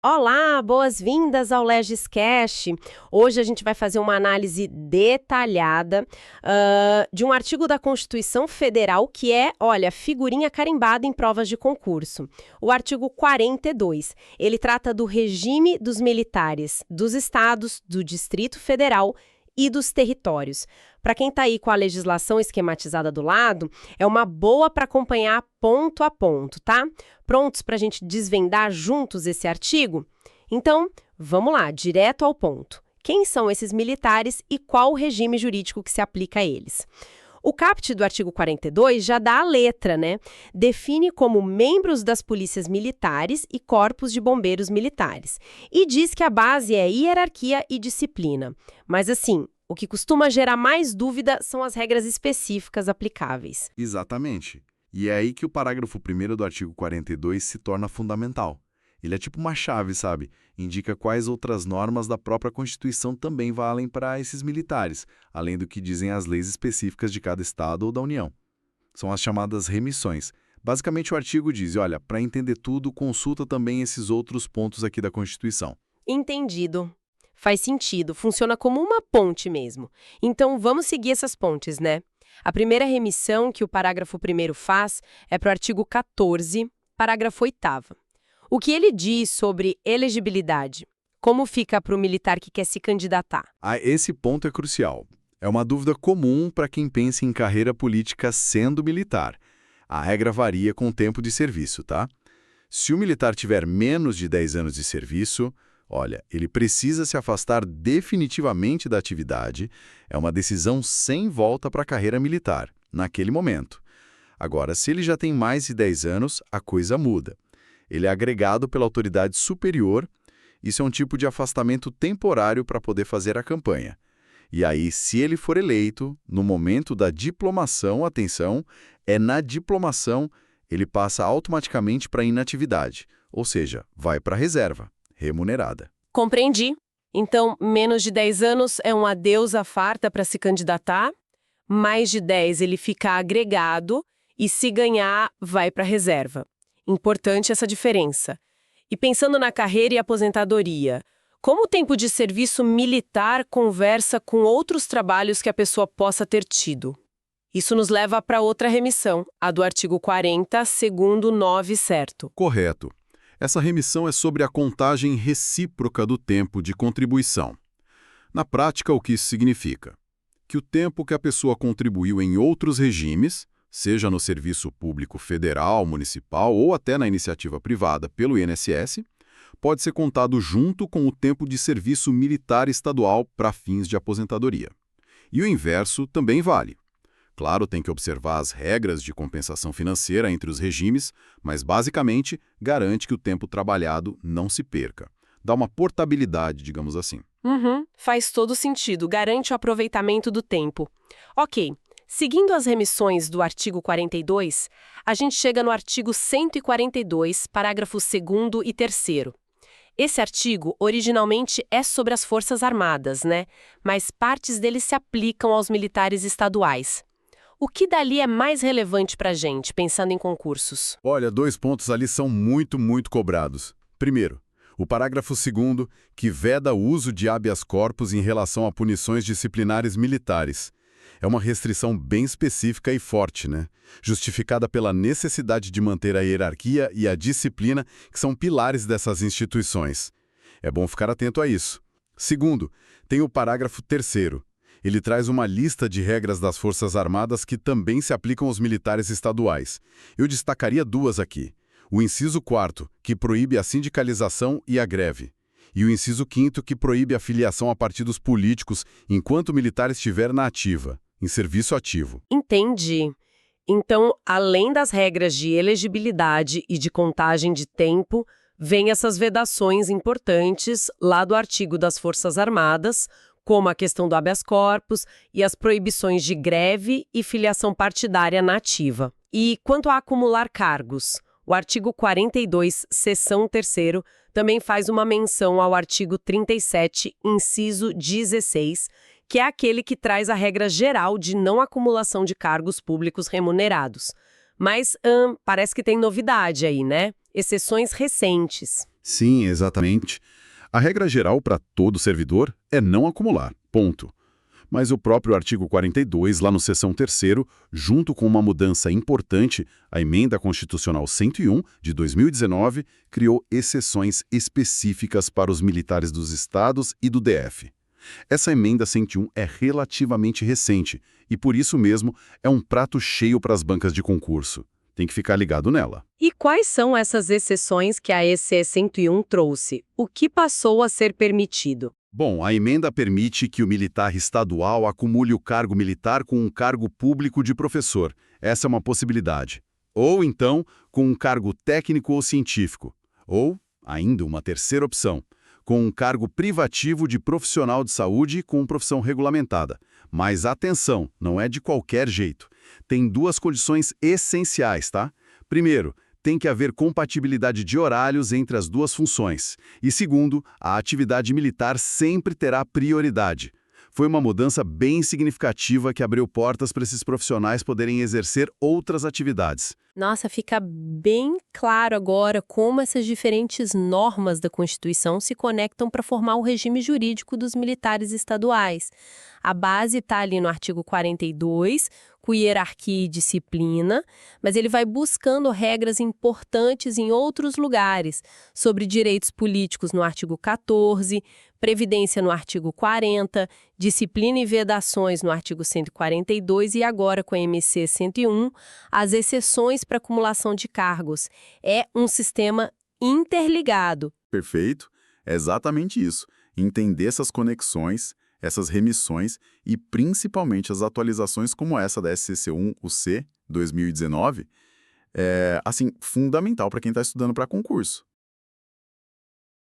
Olá, boas-vindas ao LegisCast. Hoje a gente vai fazer uma análise detalhada de um artigo da Constituição Federal que é, olha, figurinha carimbada em provas de concurso. O artigo 42. Ele trata do regime dos militares dos estados, do Distrito Federal e dos territórios. Para quem está aí com a legislação esquematizada do lado, é uma boa para acompanhar ponto a ponto, tá? Prontos para a gente desvendar juntos esse artigo? Então, vamos lá, direto ao ponto. Quem são esses militares e qual o regime jurídico que se aplica a eles? O caput do artigo 42 já dá a letra, né? Define como membros das polícias militares e corpos de bombeiros militares. E diz que a base é hierarquia e disciplina. Mas assim, o que costuma gerar mais dúvida são as regras específicas aplicáveis. Exatamente. E é aí que o parágrafo 1º do artigo 42 se torna fundamental. Ele é tipo uma chave, sabe? Indica quais outras normas da própria Constituição também valem para esses militares, além do que dizem as leis específicas de cada estado ou da União. São as chamadas remissões. Basicamente o artigo diz, olha, para entender tudo, consulta também esses outros pontos aqui da Constituição. Entendido. Faz sentido, funciona como uma ponte mesmo. Então vamos seguir essas pontes, né? A primeira remissão que o parágrafo 1º faz é para o artigo 14, parágrafo 8º. O que ele diz sobre elegibilidade? Como fica para o militar que quer se candidatar? Esse ponto é crucial. É uma dúvida comum para quem pensa em carreira política sendo militar. A regra varia com o tempo de serviço, tá? Se o militar tiver menos de 10 anos de serviço, olha, ele precisa se afastar definitivamente da atividade. É uma decisão sem volta para a carreira militar, naquele momento. Agora, se ele já tem mais de 10 anos, a coisa muda. Ele é agregado pela autoridade superior. Isso é um tipo de afastamento temporário para poder fazer a campanha. E aí, se ele for eleito, no momento da diplomação, atenção, na diplomação, ele passa automaticamente para inatividade, ou seja, vai para a reserva, remunerada. Compreendi. Então, menos de 10 anos é uma deusa farta para se candidatar, mais de 10 ele fica agregado e, se ganhar, vai para a reserva. Importante essa diferença. E pensando na carreira e aposentadoria, como o tempo de serviço militar conversa com outros trabalhos que a pessoa possa ter tido? Isso nos leva para outra remissão, a do artigo 40, segundo 9, certo? Correto. Essa remissão é sobre a contagem recíproca do tempo de contribuição. Na prática, o que isso significa? Que o tempo que a pessoa contribuiu em outros regimes, seja no serviço público federal, municipal ou até na iniciativa privada pelo INSS, pode ser contado junto com o tempo de serviço militar estadual para fins de aposentadoria. E o inverso também vale. Claro, tem que observar as regras de compensação financeira entre os regimes, mas basicamente garante que o tempo trabalhado não se perca. Dá uma portabilidade, digamos assim. Faz todo sentido, garante o aproveitamento do tempo. Ok. Seguindo as remissões do artigo 42, a gente chega no artigo 142, parágrafos 2º e 3º. Esse artigo, originalmente, é sobre as Forças Armadas, né? Mas partes dele se aplicam aos militares estaduais. O que dali é mais relevante para a gente, pensando em concursos? Olha, 2 pontos ali são muito cobrados. Primeiro, o parágrafo 2º, que veda o uso de habeas corpus em relação a punições disciplinares militares. É uma restrição bem específica e forte, né? Justificada pela necessidade de manter a hierarquia e a disciplina, que são pilares dessas instituições. É bom ficar atento a isso. Segundo, tem o parágrafo 3º. Ele traz uma lista de regras das Forças Armadas que também se aplicam aos militares estaduais. Eu destacaria 2 aqui. O inciso 4º, que proíbe a sindicalização e a greve. E o inciso 5º, que proíbe a filiação a partidos políticos enquanto o militar estiver na ativa, em serviço ativo. Entendi. Então, além das regras de elegibilidade e de contagem de tempo, vem essas vedações importantes lá do artigo das Forças Armadas, como a questão do habeas corpus e as proibições de greve e filiação partidária na ativa. E quanto a acumular cargos, o artigo 42, seção 3º, também faz uma menção ao artigo 37, inciso 16, que é aquele que traz a regra geral de não acumulação de cargos públicos remunerados. Mas parece que tem novidade aí, né? Exceções recentes. Sim, exatamente. A regra geral para todo servidor é não acumular, ponto. Mas o próprio artigo 42, lá no seção 3º, junto com uma mudança importante, a Emenda Constitucional 101, de 2019, criou exceções específicas para os militares dos estados e do DF. Essa Emenda 101 é relativamente recente e, por isso mesmo, é um prato cheio para as bancas de concurso. Tem que ficar ligado nela. E quais são essas exceções que a EC 101 trouxe? O que passou a ser permitido? Bom, a emenda permite que o militar estadual acumule o cargo militar com um cargo público de professor. Essa é uma possibilidade. Ou, então, com um cargo técnico ou científico. Ou, ainda uma terceira opção, com um cargo privativo de profissional de saúde com profissão regulamentada. Mas atenção, não é de qualquer jeito. Tem duas condições essenciais, tá? Primeiro, tem que haver compatibilidade de horários entre as duas funções. E segundo, a atividade militar sempre terá prioridade. Foi uma mudança bem significativa que abriu portas para esses profissionais poderem exercer outras atividades. Nossa, fica bem claro agora como essas diferentes normas da Constituição se conectam para formar o regime jurídico dos militares estaduais. A base está ali no artigo 42, com hierarquia e disciplina, mas ele vai buscando regras importantes em outros lugares, sobre direitos políticos no artigo 14, previdência no artigo 40, disciplina e vedações no artigo 142 e agora com a MC 101, as exceções para acumulação de cargos. É um sistema interligado. Perfeito, é exatamente isso. Entender essas conexões, essas remissões e principalmente as atualizações como essa da SCC1, o C, 2019, é, assim, fundamental para quem está estudando para concurso.